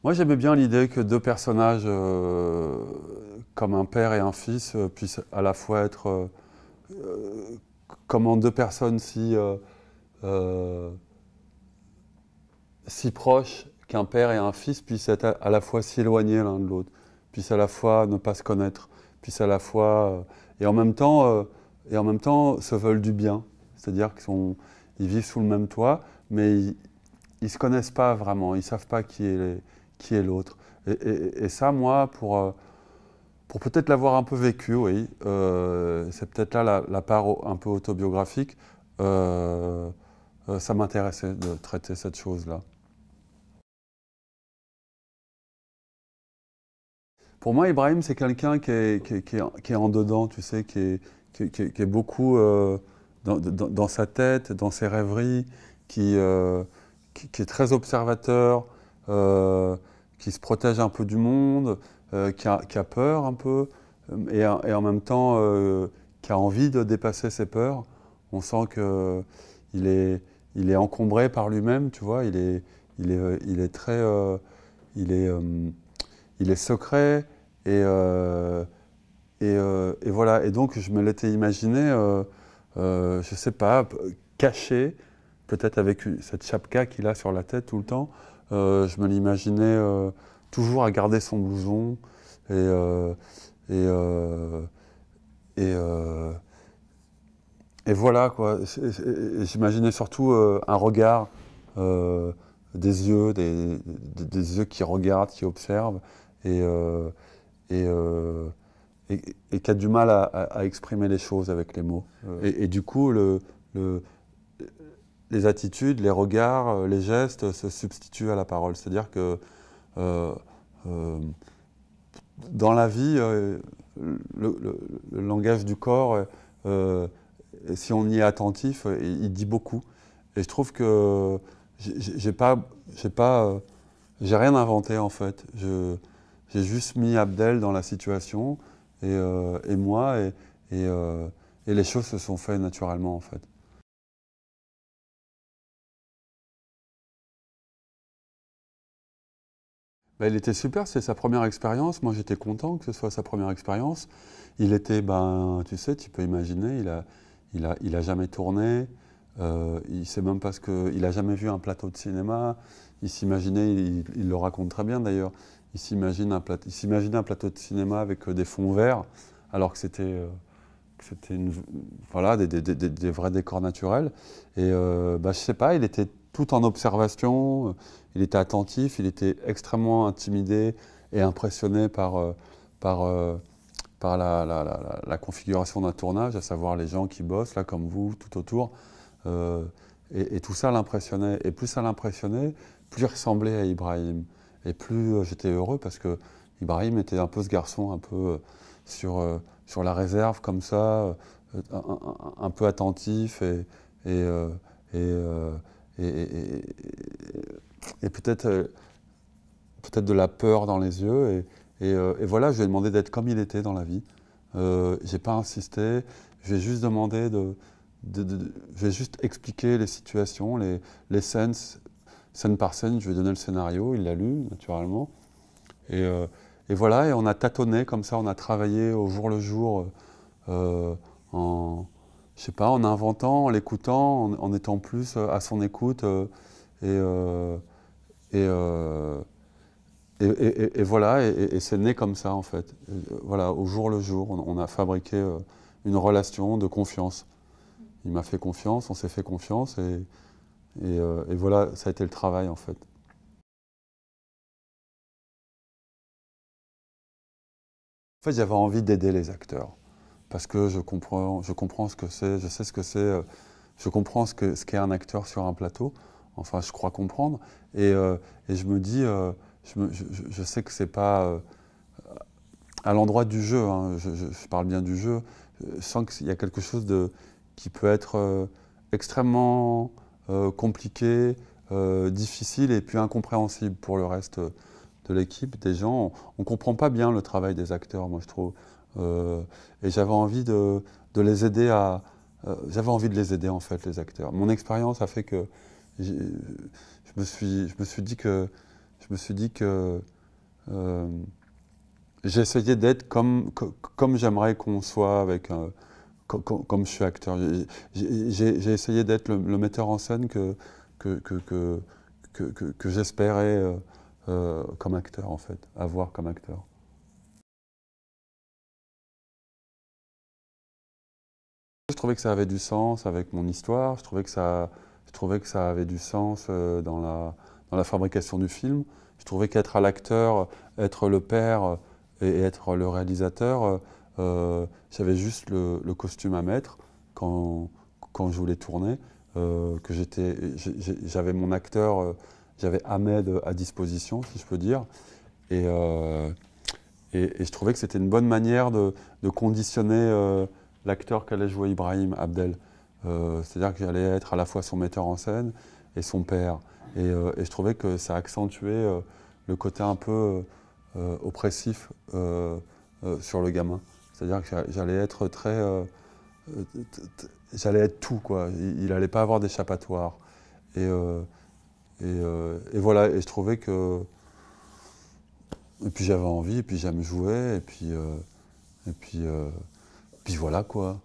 Moi, j'aimais bien l'idée que deux personnages, comme un père et un fils, puissent à la fois être comme en deux personnes euh, si proches qu'un père et un fils puissent être à la fois si éloignés l'un de l'autre, puissent à la fois ne pas se connaître, puissent à la fois et en même temps se veulent du bien. C'est-à-dire ils vivent sous le même toit, mais ils se connaissent pas vraiment, ils savent pas qui est l'autre. Et ça, moi, pour peut-être l'avoir un peu vécu, oui, c'est peut-être là la part un peu autobiographique, ça m'intéressait de traiter cette chose-là. Pour moi, Ibrahim, c'est quelqu'un qui est en dedans, tu sais, qui est beaucoup dans sa tête, dans ses rêveries, qui, euh, qui est très observateur, euh, qui se protège un peu du monde, qui a peur un peu, et en même temps qui a envie de dépasser ses peurs. On sent qu'il est, il est encombré par lui-même, tu vois, il est très... il est, il est secret et voilà. Et donc je me l'étais imaginé, je sais pas, caché, peut-être avec cette chapka qu'il a sur la tête tout le temps. Je me l'imaginais toujours à garder son blouson et, euh, et, euh, et, euh, et voilà quoi. J'imaginais surtout un regard, euh, des yeux, des yeux qui regardent, qui observent et, euh, et, euh, et qui a du mal à exprimer les choses avec les mots. Et du coup, le- les attitudes, les regards, les gestes se substituent à la parole. C'est-à-dire que euh, euh, dans la vie, le langage du corps, euh, si on y est attentif, il dit beaucoup. Et je trouve que j'ai pas, j'ai pas, j'ai rien inventé en fait. J'ai juste mis Abdel dans la situation et moi et, euh, et les choses se sont faites naturellement en fait. Ben, il était super, c'est sa première expérience. Moi j'étais content que ce soit sa première expérience. Il était, ben, tu sais, tu peux imaginer, il a jamais tourné. Il sait même pas il a jamais vu un plateau de cinéma. Il s'imaginait, il le raconte très bien d'ailleurs. Il s'imaginait un plateau de cinéma avec des fonds verts, alors que c'était voilà, des vrais décors naturels. Et bah, je sais pas, il était tout en observation, il était attentif, il était extrêmement intimidé et impressionné par, euh, par la configuration d'un tournage, à savoir les gens qui bossent, là comme vous, tout autour. Euh, et tout ça l'impressionnait. Et plus ça l'impressionnait, plus il ressemblait à Ibrahim. Et plus j'étais heureux parce que Ibrahim était un peu ce garçon, un peu sur la réserve, comme ça, un peu attentif et, euh, et, euh, et- et- et- et peut-être peut-être de la peur dans les yeux. Et voilà, je lui ai demandé d'être comme il était dans la vie. J'ai pas insisté, j'ai juste demandé j'ai juste expliqué les situations, les scènes, scène par scène. Je lui ai donné le scénario, il l'a lu naturellement. Et, euh, et voilà, et on a tâtonné comme ça, on a travaillé au jour le jour, euh, en, je sais pas, en inventant, en l'écoutant, en étant plus à son écoute. Et, euh, et, euh, et voilà, et c'est né comme ça en fait. Voilà, au jour le jour, on a fabriqué une relation de confiance. Il m'a fait confiance, on s'est fait confiance, et voilà, ça a été le travail en fait. En fait, j'avais envie d'aider les acteurs parce que je comprends ce que c'est, je sais ce que c'est, je comprends ce qu'est un acteur sur un plateau. Enfin, je crois comprendre, et je me dis, je sais que c'est pas à l'endroit du jeu, hein, je parle bien du jeu, je sens qu'il y a quelque chose qui peut être extrêmement compliqué, difficile et puis incompréhensible pour le reste de l'équipe, des gens. On ne comprend pas bien le travail des acteurs, moi je trouve. Euh, et j'avais envie de les aider j'avais envie de les aider en fait, les acteurs. Mon expérience a fait que je me suis dit que me suis dit que j'ai essayé d'être comme j'aimerais qu'on soit comme je suis acteur. J'ai essayé d'être le metteur en scène que, que, que, que j'espérais comme acteur, en fait, avoir comme acteur. Je trouvais que ça avait du sens avec mon histoire, je trouvais que ça avait du sens dans la fabrication du film. Je trouvais qu'être à l'acteur, être le père et être le réalisateur, j'avais juste le costume à mettre quand je voulais tourner, j'avais mon acteur, j'avais Ahmed à disposition, si je peux dire, et, euh, et je trouvais que c'était une bonne manière de conditionner l'acteur qu'allait jouer Ibrahim Abdel. C'est-à-dire que j'allais être à la fois son metteur en scène et son père. Et je trouvais que ça accentuait le côté un peu oppressif sur le gamin. C'est-à-dire que j'allais être j'allais être tout, quoi. Il n'allait pas avoir d'échappatoire. Et, euh, et voilà, et je trouvais que... Et puis j'avais envie, et puis j'aime jouer, et puis voilà, quoi.